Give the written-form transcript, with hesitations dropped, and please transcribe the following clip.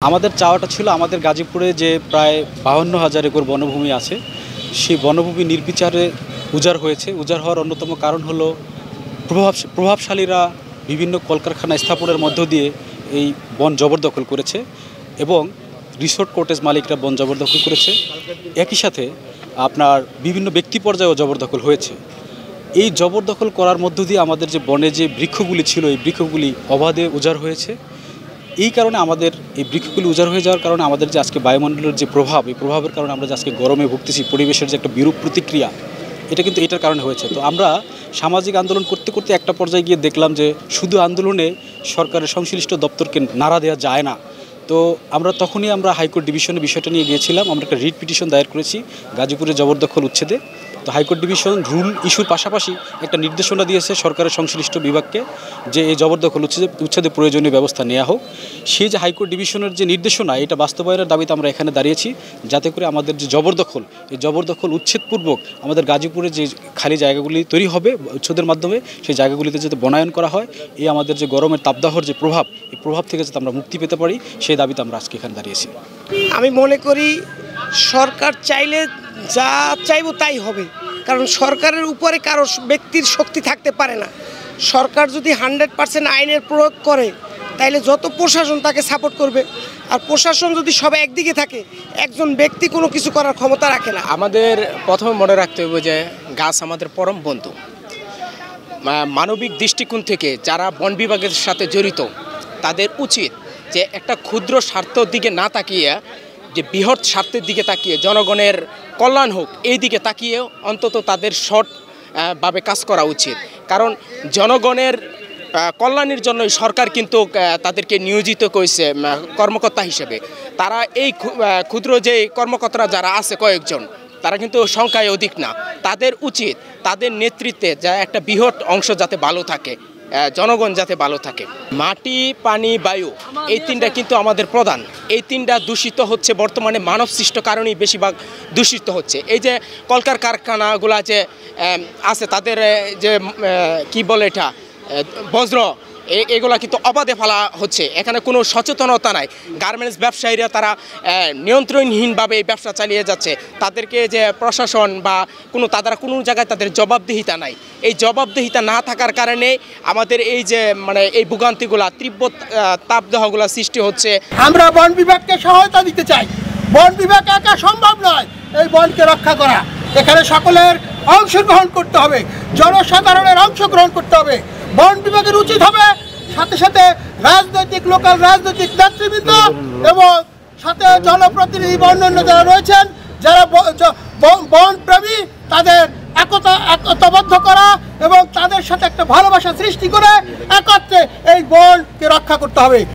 আমাদের চাওয়াটা ছিল আমাদের গাজীপুরে যে প্রায় ৫২,০০০ একর বনভূমি আছে, সেই বনভূমি নির্বিচারে উজাড় হয়েছে। উজাড় হওয়ার অন্যতম কারণ হলো প্রভাবশালীরা বিভিন্ন কলকারখানা স্থাপনের মধ্য দিয়ে এই বন জবরদখল করেছে এবং রিসোর্ট কটেজ মালিকরা বন জবরদখল করেছে। একই সাথে আপনার বিভিন্ন ব্যক্তি পর্যায়েও জবরদখল হয়েছে। এই জবরদখল করার মধ্য দিয়ে আমাদের যে বনে যে বৃক্ষগুলি ছিল, এই বৃক্ষগুলি অবাধে উজাড় হয়েছে। এই কারণে আমাদের এই বৃক্ষগুলি উজাড় হয়ে যাওয়ার কারণে আমাদের যে আজকে বায়ুমণ্ডলের যে প্রভাব, এই প্রভাবের কারণে আমরা যে আজকে গরমে ভুগতেছি, পরিবেশের যে একটা বিরূপ প্রতিক্রিয়া, এটা কিন্তু এটার কারণে হয়েছে। তো আমরা সামাজিক আন্দোলন করতে করতে একটা পর্যায়ে গিয়ে দেখলাম যে শুধু আন্দোলনে সরকারের সংশ্লিষ্ট দপ্তরকে নাড়া দেওয়া যায় না। তো তখনই আমরা হাইকোর্ট ডিভিশনে বিষয়টা নিয়ে গিয়েছিলাম। আমরা একটা রিট পিটিশন দায়ের করেছি গাজীপুরে জবরদখল উচ্ছেদে। তো হাইকোর্ট ডিভিশন রুল ইস্যুর পাশাপাশি একটা নির্দেশনা দিয়েছে সরকারের সংশ্লিষ্ট বিভাগকে যে এই জবরদখল উচ্ছেদে প্রয়োজনীয় ব্যবস্থা নেওয়া হোক। সেই যে হাইকোর্ট ডিভিশনের যে নির্দেশনা, এটা বাস্তবায়নের দাবিতে আমরা এখানে দাঁড়িয়েছি, যাতে করে আমাদের যে জবরদখল, এই জবরদখল উচ্ছেদপূর্বক আমাদের গাজীপুরে যে খালি জায়গাগুলি তৈরি হবে উচ্ছেদের মাধ্যমে, সেই জায়গাগুলিতে যাতে বনায়ন করা হয়, এই আমাদের যে গরমের তাপদাহর যে প্রভাব, এই প্রভাব থেকে যাতে আমরা মুক্তি পেতে পারি, সেই দাবিতে আমরা আজকে এখানে দাঁড়িয়েছি। আমি মনে করি সরকার চাইলে যা চাইব তাই হবে, কারণ সরকারের উপরে কারো ব্যক্তির শক্তি থাকতে পারে না। সরকার যদি 100% আইনের প্রয়োগ করে, তাইলে যত প্রশাসন তাকে সাপোর্ট করবে। আর প্রশাসন যদি সবাই একদিকে থাকে, একজন ব্যক্তি কোনো কিছু করার ক্ষমতা রাখে না। আমাদের প্রথমে মনে রাখতে হবে যে গাছ আমাদের পরম বন্ধু। মানবিক দৃষ্টিকোণ থেকে যারা বন বিভাগের সাথে জড়িত, তাদের উচিত যে একটা ক্ষুদ্র স্বার্থের দিকে না তাকিয়ে, যে বৃহৎ স্বার্থের দিকে তাকিয়ে, জনগণের কল্যাণ হোক এই দিকে তাকিয়ে অন্তত তাদের সৎভাবে কাজ করা উচিত। কারণ জনগণের কল্যাণের জন্যই সরকার কিন্তু তাদেরকে নিয়োজিত করেছে কর্মকর্তা হিসেবে। তারা এই ক্ষুদ্র যে কর্মকর্তারা যারা আছে কয়েকজন, তারা কিন্তু সংখ্যায় অধিক না। তাদের উচিত তাদের নেতৃত্বে যা একটা বৃহৎ অংশ যাতে ভালো থাকে, জনগণ যাতে ভালো থাকে। মাটি, পানি, বায়ু, এই তিনটা কিন্তু আমাদের প্রধান। এই তিনটা দূষিত হচ্ছে বর্তমানে মানব সৃষ্ট কারণেই বেশিরভাগ দূষিত হচ্ছে। এই যে কলকারখানাগুলা যে আছে, তাদের যে কি বলে এটা বজ্র, এগুলা কিন্তু অবাধে ফেলা হচ্ছে। এখানে কোনো সচেতনতা নাই। গার্মেন্টস ব্যবসায়ীরা তারা নিয়ন্ত্রণহীনভাবে এই ব্যবসা চালিয়ে যাচ্ছে। তাদেরকে যে প্রশাসন বা তারা কোনো জায়গায় তাদের জবাবদিহিতা নাই। এই জবাবদিহিতা না থাকার কারণে আমাদের এই যে এই ভোগান্তিগুলা, তীব্র তাপদাহগুলা সৃষ্টি হচ্ছে। আমরা বন বিভাগকে সহায়তা দিতে চাই। বন বিভাগ একা সম্ভব নয় এই বনকে রক্ষা করা। এখানে সকলের অংশগ্রহণ করতে হবে, জনসাধারণের অংশগ্রহণ করতে হবে। বন বিভাগের উচিত হবে সাথে সাথে লোকাল রাজনৈতিক নেতৃবৃন্দ এবং সাথে জনপ্রতিনিধি বা অন্যান্য যারা রয়েছেন, যারা বন প্রেমী, তাদের একতাবদ্ধ করা এবং তাদের সাথে একটা ভালোবাসা সৃষ্টি করে একত্রে এই বনকে রক্ষা করতে হবে।